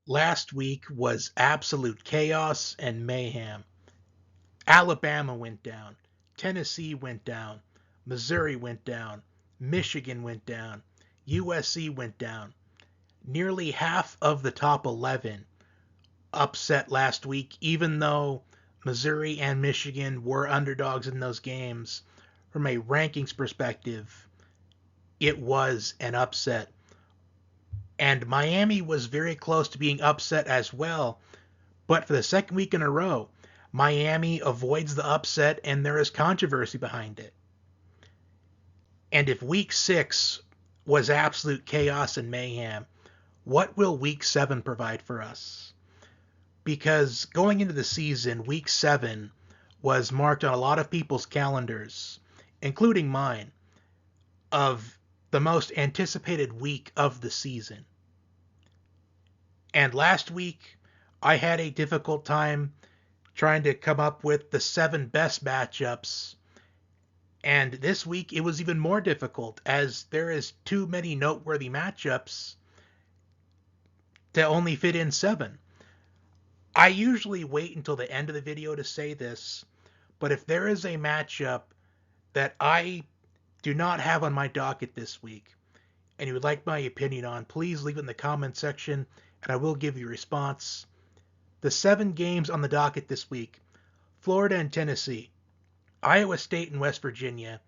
Last week was absolute chaos and mayhem. Alabama went down, Tennessee went down, Missouri went down, Michigan went down, USC went down. Nearly half of the top 11 upset last week, even though Missouri and Michigan were underdogs in those games. From a rankings perspective, it was an upset. And Miami was very close to being upset as well. But for the second week in a row, Miami avoids the upset and there is controversy behind it. And if week 6 was absolute chaos and mayhem, what will week 7 provide for us? Because going into the season, week 7 was marked on a lot of people's calendars, including mine, of the most anticipated week of the season. And last week, I had a difficult time trying to come up with the 7 best matchups. And this week, it was even more difficult as there is too many noteworthy matchups to only fit in 7. I usually wait until the end of the video to say this, but if there is a matchup that I do not have on my docket this week, and you would like my opinion on, please leave it in the comment section, and I will give you a response. The 7 games on the docket this week: Florida and Tennessee, Iowa State and West Virginia,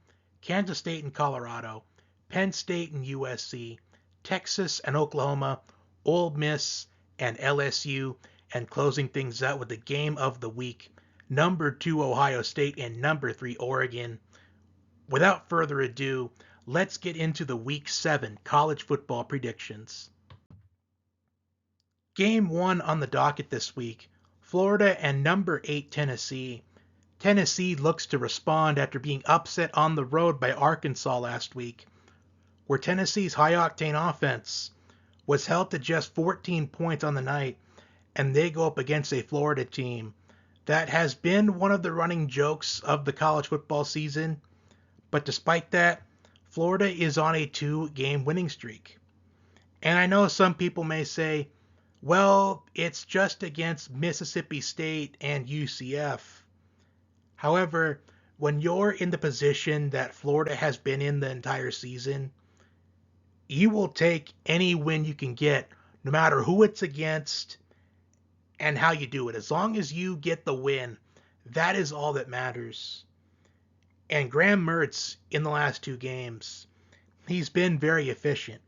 Kansas State and Colorado, Penn State and USC, Texas and Oklahoma, Ole Miss and LSU, and closing things out with the game of the week, number 2 Ohio State and number 3 Oregon. Without further ado, let's get into the week 7 college football predictions. Game 1 on the docket this week: Florida and number 8 Tennessee. Tennessee looks to respond after being upset on the road by Arkansas last week, where Tennessee's high-octane offense was held to just 14 points on the night, and they go up against a Florida team that has been one of the running jokes of the college football season. But despite that, Florida is on a 2-game winning streak. And I know some people may say, well, it's just against Mississippi State and UCF. However, when you're in the position that Florida has been in the entire season, you will take any win you can get, no matter who it's against and how you do it. As long as you get the win, that is all that matters. And Graham Mertz, in the last 2 games, he's been very efficient.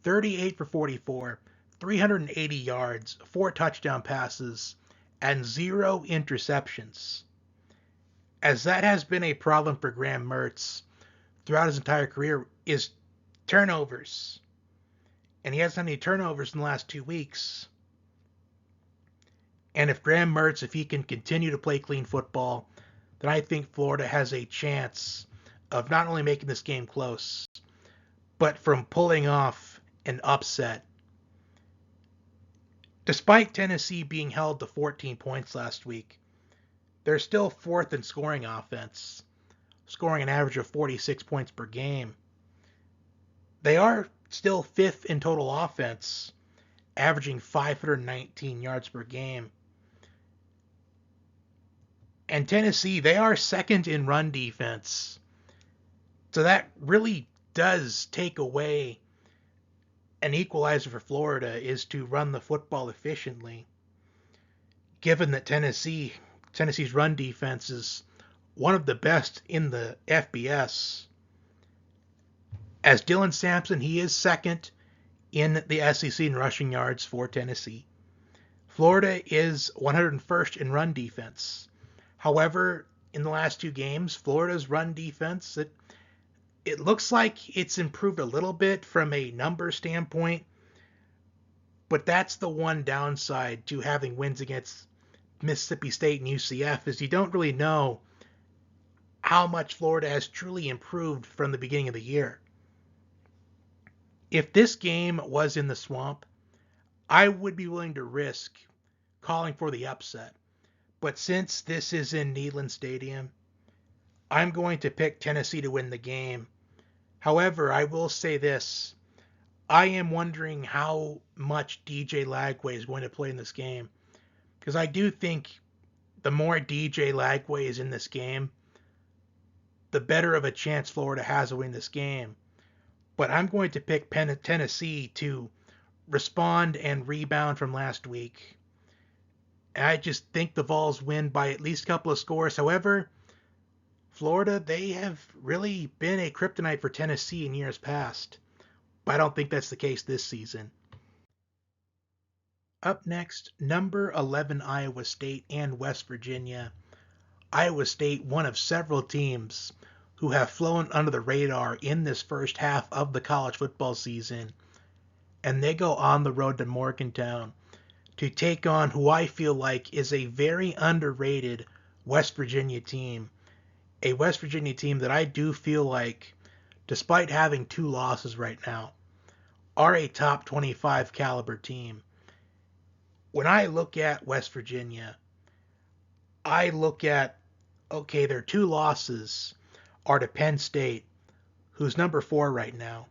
38 for 44, 380 yards, 4 touchdown passes, and 0 interceptions. As that has been a problem for Graham Mertz throughout his entire career, is turnovers. And he hasn't had any turnovers in the last 2 weeks. And if Graham Mertz, if he can continue to play clean football, then I think Florida has a chance of not only making this game close, but from pulling off an upset. Despite Tennessee being held to 14 points last week, they're still 4th in scoring offense, scoring an average of 46 points per game. They are still 5th in total offense, averaging 519 yards per game. And Tennessee, they are 2nd in run defense. So that really does take away an equalizer for Florida, is to run the football efficiently. Given that Tennessee's run defense is one of the best in the FBS. As Dylan Sampson, he is 2nd in the SEC in rushing yards for Tennessee. Florida is 101st in run defense. However, in the last 2 games, Florida's run defense, it looks like it's improved a little bit from a number standpoint, but that's the one downside to having wins against Mississippi State and UCF, is you don't really know how much Florida has truly improved from the beginning of the year. If this game was in the Swamp, I would be willing to risk calling for the upset. But since this is in Neyland Stadium, I'm going to pick Tennessee to win the game. However, I will say this: I am wondering how much DJ Lagway is going to play in this game. Because I do think the more DJ Lagway is in this game, the better of a chance Florida has to win this game. But I'm going to pick Tennessee to respond and rebound from last week. I just think the Vols win by at least a couple of scores. However, Florida, they have really been a kryptonite for Tennessee in years past. But I don't think that's the case this season. Up next, number 11 Iowa State and West Virginia. Iowa State, one of several teams who have flown under the radar in this first half of the college football season. And they go on the road to Morgantown to take on who I feel like is a very underrated West Virginia team. A West Virginia team that I do feel like, despite having 2 losses right now, are a top 25 caliber team. When I look at West Virginia, I look at, okay, their 2 losses are to Penn State, who's number 4 right now,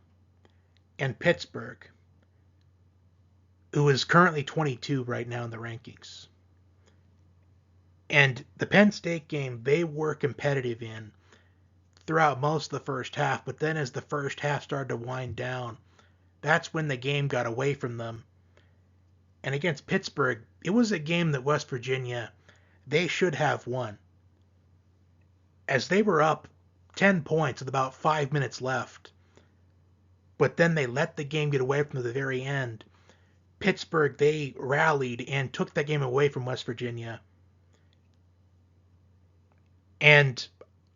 and Pittsburgh, who is currently 22 right now in the rankings. And the Penn State game, they were competitive in throughout most of the first half, but then as the first half started to wind down, that's when the game got away from them. And against Pittsburgh, it was a game that West Virginia, they should have won. As they were up 10 points with about 5 minutes left, but then they let the game get away from them at the very end. Pittsburgh, they rallied and took that game away from West Virginia. And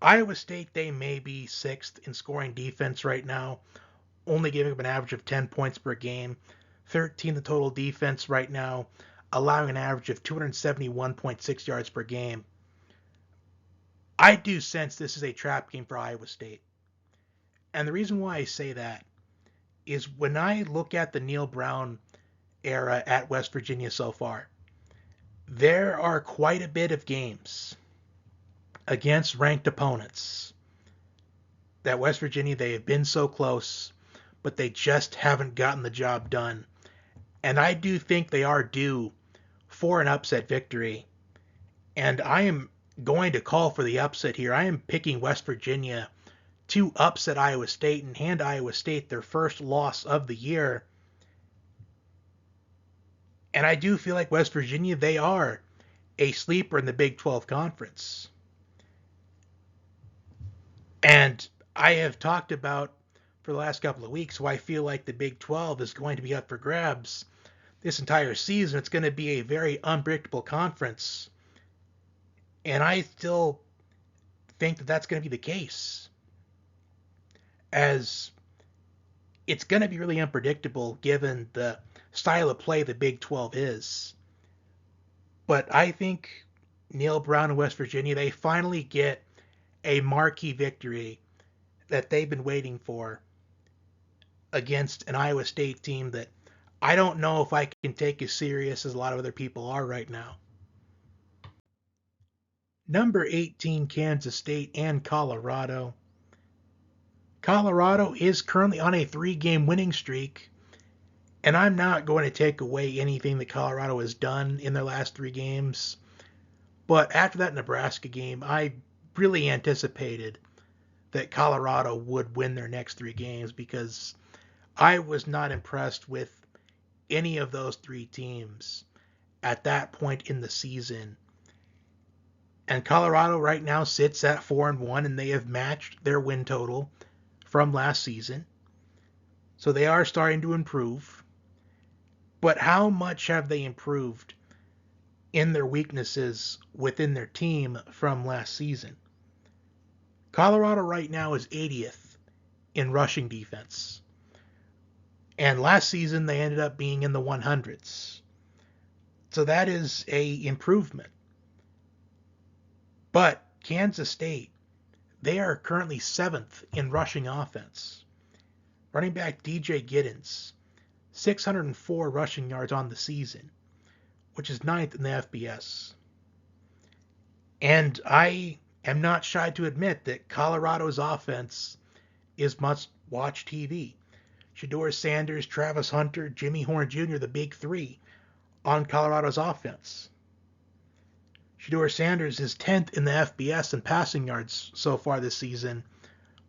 Iowa State, they may be 6th in scoring defense right now, only giving up an average of 10 points per game. 13th in total defense right now, allowing an average of 271.6 yards per game. I do sense this is a trap game for Iowa State. And the reason why I say that is when I look at the Neil Brown era at West Virginia so far, there are quite a bit of games against ranked opponents that West Virginia, they have been so close, but they just haven't gotten the job done. And I do think they are due for an upset victory. And I am going to call for the upset here. I am picking West Virginia to upset Iowa State and hand Iowa State their first loss of the year. And I do feel like West Virginia, they are a sleeper in the Big 12 Conference. And I have talked about for the last couple of weeks why I feel like the Big 12 is going to be up for grabs this entire season. It's going to be a very unpredictable conference. And I still think that that's going to be the case, as it's going to be really unpredictable given the style of play the Big 12 is. But I think Neil Brown and West Virginia, they finally get a marquee victory that they've been waiting for against an Iowa State team that I don't know if I can take as serious as a lot of other people are right now. Number 18, Kansas State and Colorado. Colorado is currently on a 3-game winning streak, and I'm not going to take away anything that Colorado has done in their last 3 games. But after that Nebraska game, I really anticipated that Colorado would win their next 3 games because I was not impressed with any of those 3 teams at that point in the season. And Colorado right now sits at 4-1, and they have matched their win total from last season. So they are starting to improve. But how much have they improved in their weaknesses within their team from last season? Colorado right now is 80th in rushing defense. And last season they ended up being in the 100s. So that is a improvement. But Kansas State, they are currently 7th in rushing offense. Running back DJ Giddens, 604 rushing yards on the season, which is 9th in the FBS. And I am not shy to admit that Colorado's offense is must-watch TV. Shedeur Sanders, Travis Hunter, Jimmy Horn Jr., the big three on Colorado's offense. Shedeur Sanders is 10th in the FBS in passing yards so far this season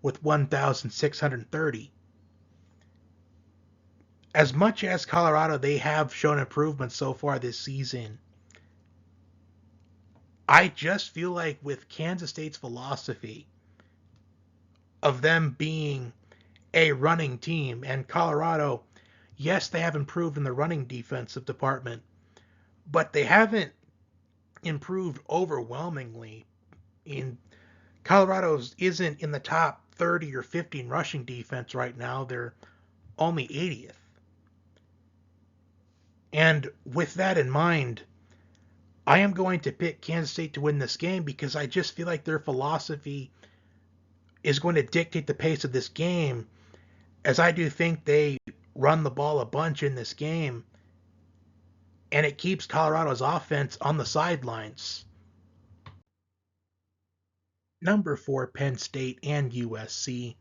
with 1,630. As much as Colorado, they have shown improvement so far this season, I just feel like with Kansas State's philosophy of them being a running team, and Colorado, yes, they have improved in the running defensive department, but they haven't improved overwhelmingly. In Colorado's isn't in the top 30 or 50 in rushing defense right now. They're only 80th. And with that in mind, I am going to pick Kansas State to win this game because I just feel like their philosophy is going to dictate the pace of this game, as I do think they run the ball a bunch in this game, and it keeps Colorado's offense on the sidelines. Number 4, Penn State and USC.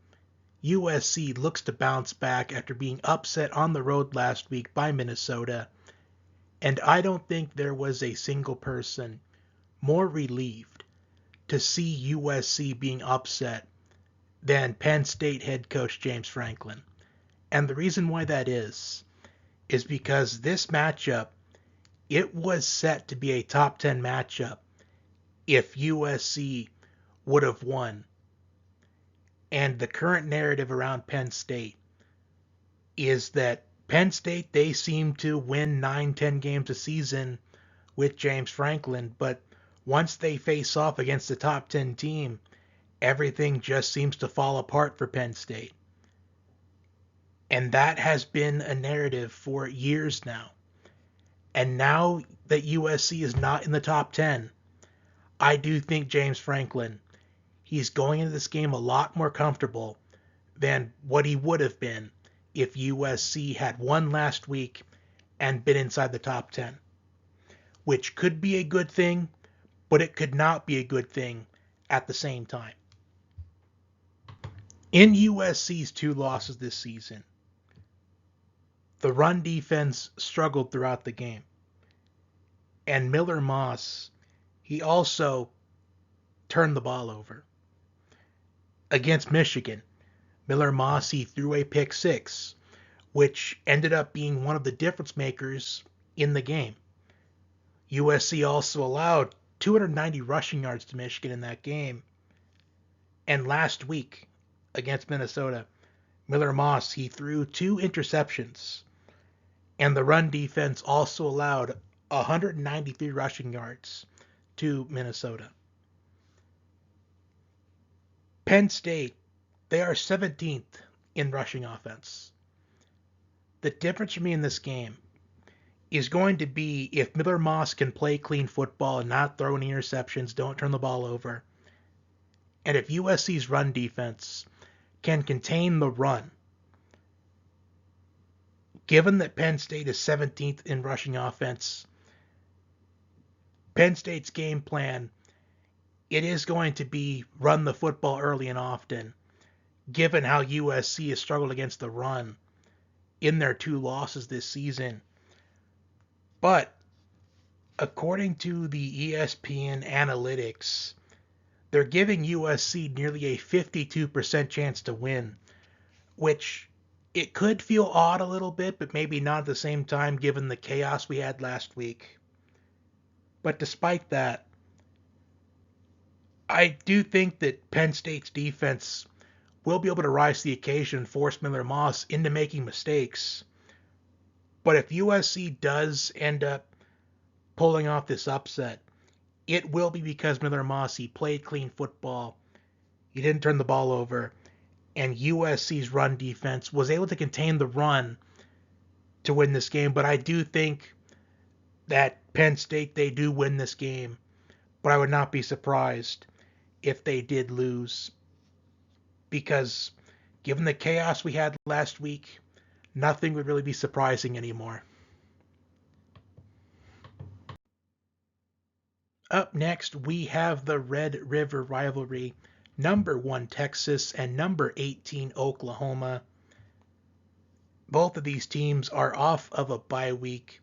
USC looks to bounce back after being upset on the road last week by Minnesota, and I don't think there was a single person more relieved to see USC being upset than Penn State head coach James Franklin. And the reason why that is because this matchup, it was set to be a top 10 matchup if USC would have won. And the current narrative around Penn State is that Penn State, they seem to win 9-10 games a season with James Franklin, but once they face off against the top 10 team, everything just seems to fall apart for Penn State. And that has been a narrative for years now. And now that USC is not in the top 10, I do think James Franklin, he's going into this game a lot more comfortable than what he would have been if USC had won last week and been inside the top 10, which could be a good thing, but it could not be a good thing at the same time. In USC's 2 losses this season, the run defense struggled throughout the game. And Miller Moss, he also turned the ball over. Against Michigan, Miller Moss, he threw a pick 6, which ended up being one of the difference makers in the game. USC also allowed 290 rushing yards to Michigan in that game. And last week against Minnesota, Miller Moss, he threw 2 interceptions. And the run defense also allowed 193 rushing yards to Minnesota. Penn State, they are 17th in rushing offense. The difference for me in this game is going to be if Miller Moss can play clean football and not throw any interceptions, don't turn the ball over, and if USC's run defense can contain the run. Given that Penn State is 17th in rushing offense, Penn State's game plan, it is going to be run the football early and often, given how USC has struggled against the run in their 2 losses this season. But according to the ESPN analytics, they're giving USC nearly a 52% chance to win, which it could feel odd a little bit, but maybe not at the same time given the chaos we had last week. But despite that, I do think that Penn State's defense will be able to rise to the occasion and force Miller Moss into making mistakes. But if USC does end up pulling off this upset, it will be because Miller Moss, he played clean football, he didn't turn the ball over, and USC's run defense was able to contain the run to win this game. But I do think that Penn State, they do win this game, but I would not be surprised if they did lose, because given the chaos we had last week, nothing would really be surprising anymore. Up next, we have the Red River rivalry, number 1 Texas and number 18 Oklahoma. both of these teams are off of a bye week,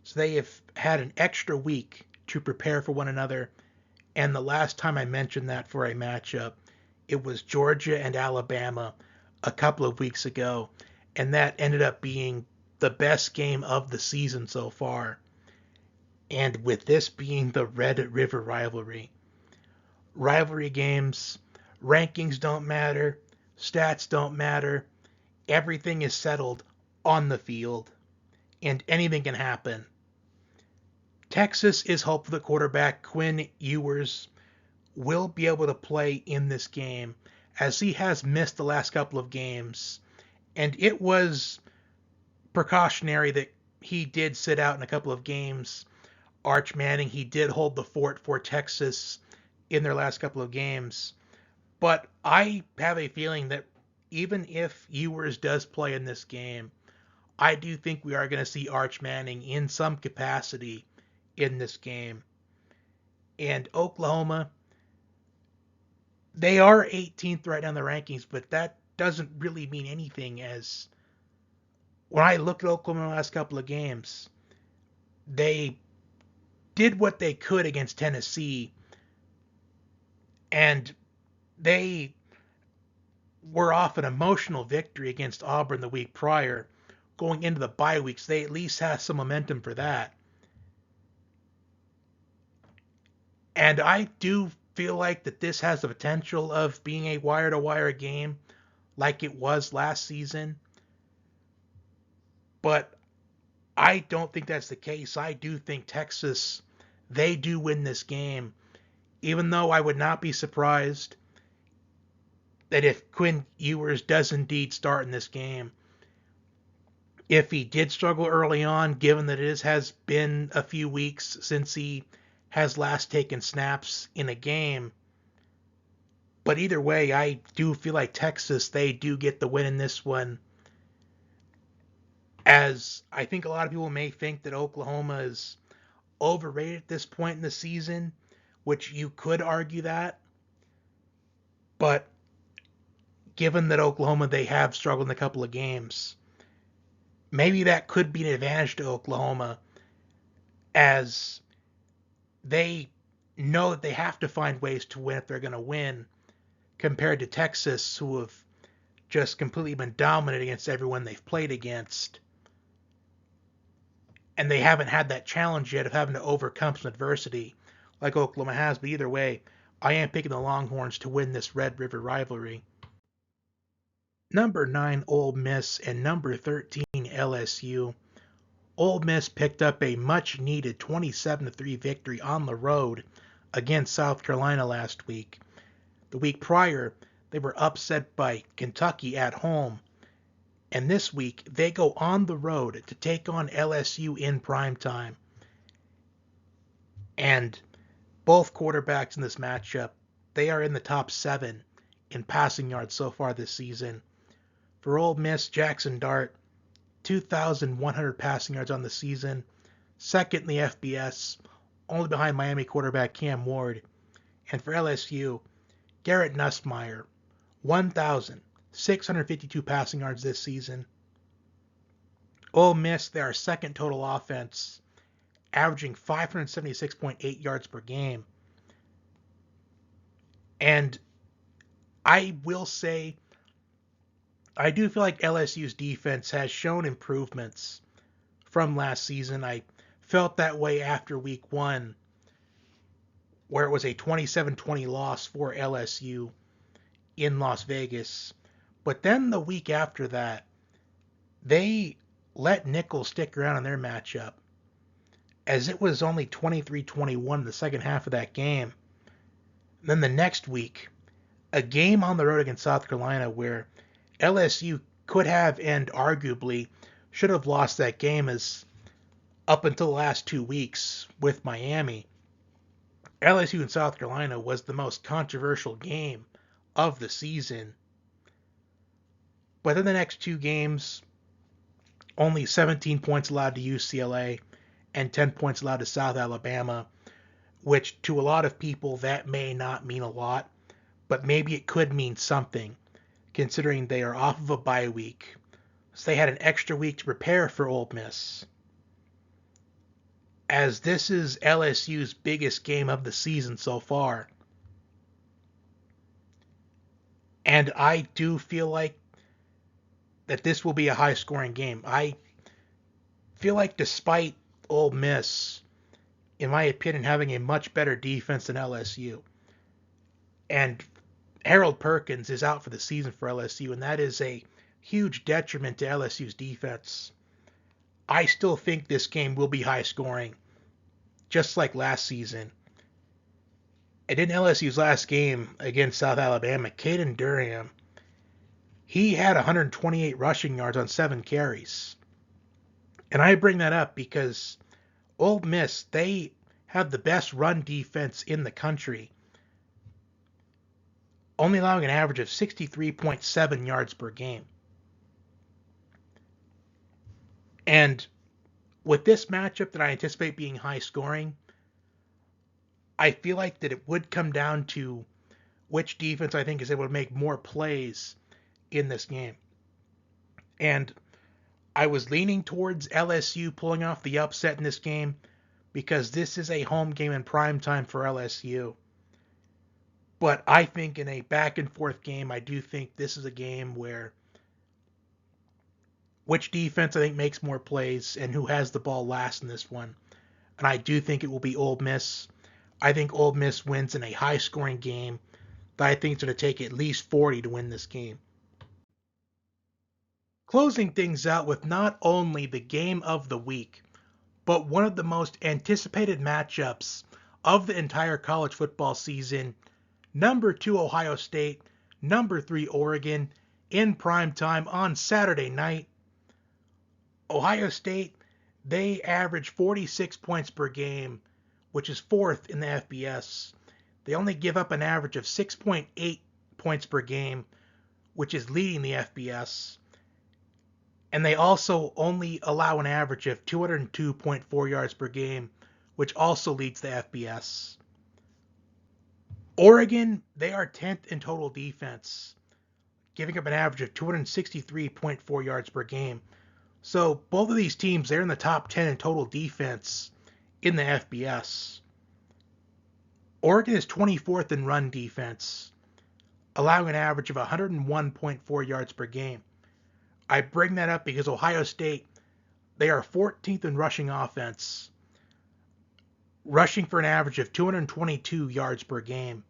so they have had an extra week to prepare for one another. And the last time I mentioned that for a matchup, it was Georgia and Alabama a couple of weeks ago, and that ended up being the best game of the season so far. And with this being the Red River rivalry games, rankings don't matter, stats don't matter, everything is settled on the field, and anything can happen. Texas is hopeful that quarterback Quinn Ewers will be able to play in this game, as he has missed the last couple of games. And it was precautionary that he did sit out in a couple of games. Arch Manning, he did hold the fort for Texas in their last couple of games. But I have a feeling that even if Ewers does play in this game, I do think we are going to see Arch Manning in some capacity in this game. And Oklahoma, they are 18th right now in the rankings, but that doesn't really mean anything, as when I look at Oklahoma in the last couple of games, they did what they could against Tennessee, and they were off an emotional victory against Auburn the week prior. Going into the bye weeks, they at least have some momentum for that. And I do feel like that this has the potential of being a wire-to-wire game like it was last season. But I don't think that's the case. I do think Texas, they do win this game, even though I would not be surprised that if Quinn Ewers does indeed start in this game, if he did struggle early on, given that it has been a few weeks since he has last taken snaps in a game. But either way, I do feel like Texas, they do get the win in this one. As I think a lot of people may think that Oklahoma is overrated at this point in the season, which you could argue that. But given that Oklahoma, they have struggled in a couple of games, maybe that could be an advantage to Oklahoma, as they know that they have to find ways to win if they're going to win, compared to Texas, who have just completely been dominant against everyone they've played against. And they haven't had that challenge yet of having to overcome some adversity like Oklahoma has. But either way, I am picking the Longhorns to win this Red River rivalry. Number 9, Ole Miss, and number 13, LSU. Ole Miss picked up a much-needed 27-3 victory on the road against South Carolina last week. The week prior, they were upset by Kentucky at home. And this week, they go on the road to take on LSU in primetime. And both quarterbacks in this matchup, they are in the top 7 in passing yards so far this season. For Ole Miss, Jackson Dart, 2,100 passing yards on the season, second in the FBS, only behind Miami quarterback Cam Ward. And for LSU, Garrett Nussmeier, 1,652 passing yards this season. Ole Miss, they are second total offense, averaging 576.8 yards per game. And I will say, I do feel like LSU's defense has shown improvements from last season. I felt that way after week 1, where it was a 27-20 loss for LSU in Las Vegas. But then the week after that, they let Nicholls stick around in their matchup, as it was only 23-21 in the second half of that game. And then the next week, a game on the road against South Carolina where LSU could have and arguably should have lost that game, as up until the last 2 weeks with Miami, LSU and South Carolina was the most controversial game of the season. But in the next 2 games, only 17 points allowed to UCLA and 10 points allowed to South Alabama, which to a lot of people that may not mean a lot, but maybe it could mean something, considering they are off of a bye week. So they had an extra week to prepare for Ole Miss. As this is LSU's biggest game of the season so far. And I do feel like that this will be a high-scoring game. I feel like despite Ole Miss, in my opinion, having a much better defense than LSU, and Harold Perkins is out for the season for LSU, and that is a huge detriment to LSU's defense. I still think this game will be high-scoring, just like last season. And in LSU's last game against South Alabama, Caden Durham, he had 128 rushing yards on 7 carries. And I bring that up because Ole Miss, they have the best run defense in the country, only allowing an average of 63.7 yards per game. And with this matchup that I anticipate being high scoring, I feel like that it would come down to which defense I think is able to make more plays in this game. And I was leaning towards LSU pulling off the upset in this game because this is a home game in prime time for LSU. But I think in a back and forth game, I do think this is a game where which defense I think makes more plays and who has the ball last in this one. And I do think it will be Ole Miss. I think Ole Miss wins in a high-scoring game that I think is going to take at least 40 to win this game. Closing things out with not only the game of the week, but one of the most anticipated matchups of the entire college football season, number 2 Ohio State, number 3 Oregon, in prime time on Saturday night. Ohio State, they average 46 points per game, which is 4th in the FBS. They only give up an average of 6.8 points per game, which is leading the FBS. And they also only allow an average of 202.4 yards per game, which also leads the FBS. Oregon, they are 10th in total defense, giving up an average of 263.4 yards per game. So both of these teams, they're in the top 10 in total defense in the FBS. Oregon is 24th in run defense, allowing an average of 101.4 yards per game. I bring that up because Ohio State, they are 14th in rushing offense, rushing for an average of 222 yards per game.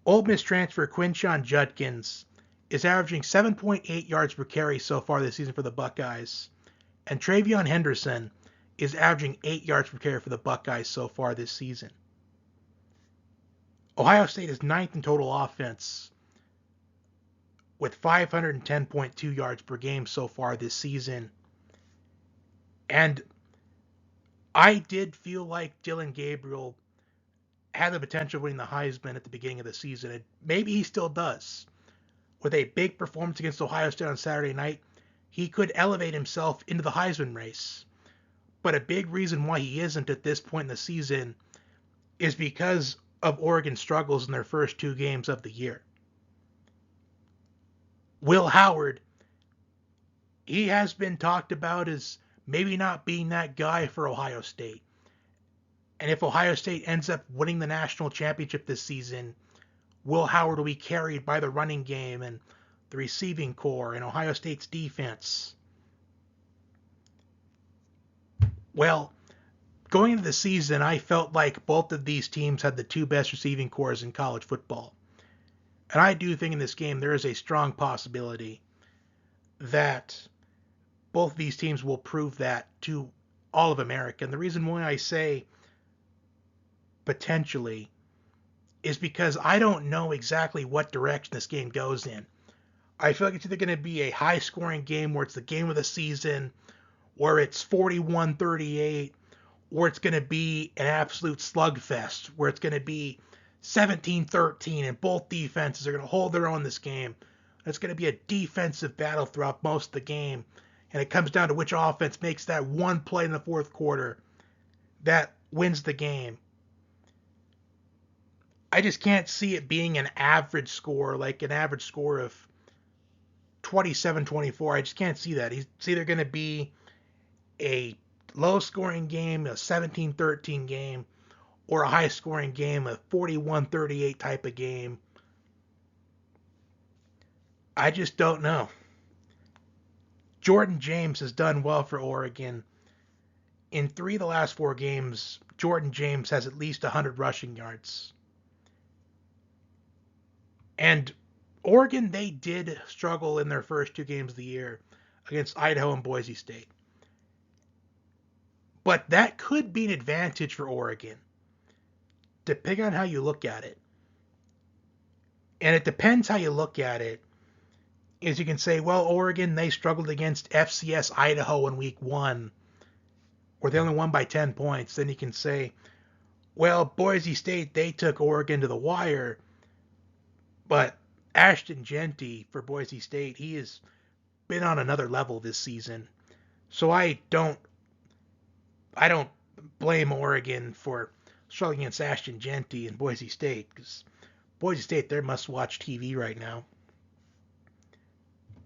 Ole Miss transfer Quinshon Judkins is averaging 7.8 yards per carry so far this season for the Buckeyes, and Travion Henderson is averaging 8 yards per carry for the Buckeyes so far this season. Ohio State is 9th in total offense, with 510.2 yards per game so far this season. And I did feel like Dylan Gabriel had the potential of winning the Heisman at the beginning of the season, and maybe he still does. With a big performance against Ohio State on Saturday night, he could elevate himself into the Heisman race. But a big reason why he isn't at this point in the season is because of Oregon's struggles in their first 2 games of the year. Will Howard, he has been talked about as maybe not being that guy for Ohio State. And if Ohio State ends up winning the national championship this season, Will Howard will be carried by the running game and the receiving core and Ohio State's defense. Well, going into the season, I felt like both of these teams had the 2 best receiving cores in college football. And I do think in this game there is a strong possibility that both of these teams will prove that to all of America. And the reason why I say potentially is because I don't know exactly what direction this game goes in. I feel like it's either going to be a high-scoring game where it's the game of the season, or it's 41-38, or it's going to be an absolute slugfest, where it's going to be 17-13, and both defenses are going to hold their own this game. It's going to be a defensive battle throughout most of the game, and it comes down to which offense makes that one play in the fourth quarter that wins the game. I just can't see it being an average score, like an average score of 27-24. I just can't see that. It's either going to be a low-scoring game, a 17-13 game, or a high-scoring game, a 41-38 type of game. I just don't know. Jordan James has done well for Oregon. In 3 of the last 4 games, Jordan James has at least 100 rushing yards. And Oregon, they did struggle in their first 2 games of the year against Idaho and Boise State. But that could be an advantage for Oregon, depending on how you look at it. And it depends how you look at it. Is you can say, well, Oregon, they struggled against FCS Idaho in week 1, where they only won by 10 points. Then you can say, well, Boise State, they took Oregon to the wire. But Ashton Jeanty for Boise State, he has been on another level this season. So I don't blame Oregon for struggling against Ashton Jeanty and Boise State, because Boise State, they're must-watch TV right now.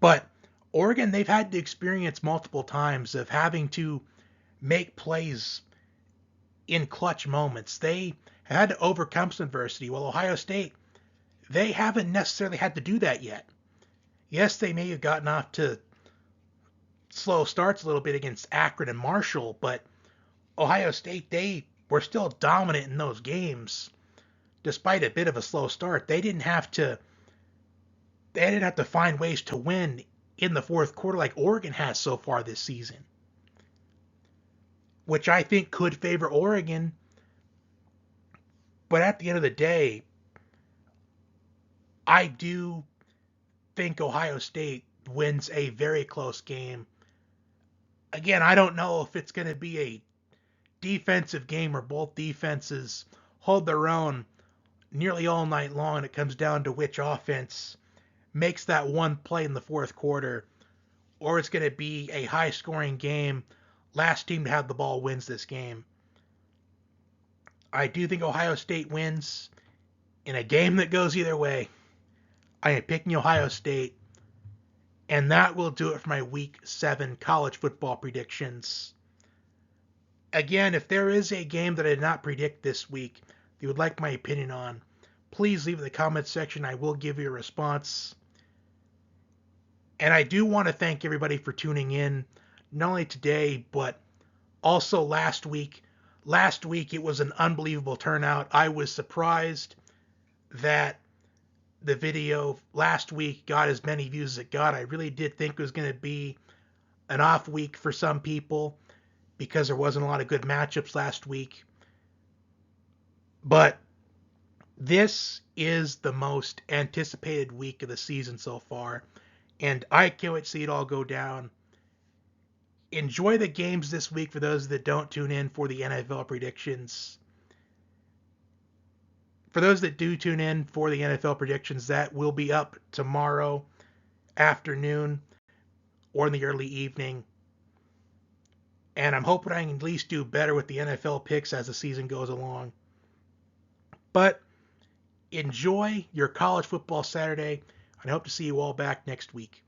But Oregon, they've had the experience multiple times of having to make plays in clutch moments. They had to overcome some adversity. Well, Ohio State, they haven't necessarily had to do that yet. Yes, they may have gotten off to slow starts a little bit against Akron and Marshall, but Ohio State, they were still dominant in those games. Despite a bit of a slow start, they didn't have to find ways to win in the fourth quarter like Oregon has so far this season, which I think could favor Oregon. But at the end of the day, I do think Ohio State wins a very close game. Again, I don't know if it's going to be a defensive game where both defenses hold their own nearly all night long, and it comes down to which offense makes that one play in the fourth quarter, or it's going to be a high-scoring game. Last team to have the ball wins this game. I do think Ohio State wins in a game that goes either way. I am picking Ohio State, and that will do it for my Week 7 college football predictions. Again, if there is a game that I did not predict this week that you would like my opinion on, please leave in the comments section. I will give you a response. And I do want to thank everybody for tuning in, not only today, but also last week. Last week, it was an unbelievable turnout. I was surprised that the video last week got as many views as it got. I really did think it was going to be an off week for some people because there wasn't a lot of good matchups last week. But this is the most anticipated week of the season so far, and I can't wait to see it all go down. Enjoy the games this week for those that don't tune in for the NFL predictions. For those that do tune in for the NFL predictions, that will be up tomorrow afternoon or in the early evening. And I'm hoping I can at least do better with the NFL picks as the season goes along. But enjoy your college football Saturday, and I hope to see you all back next week.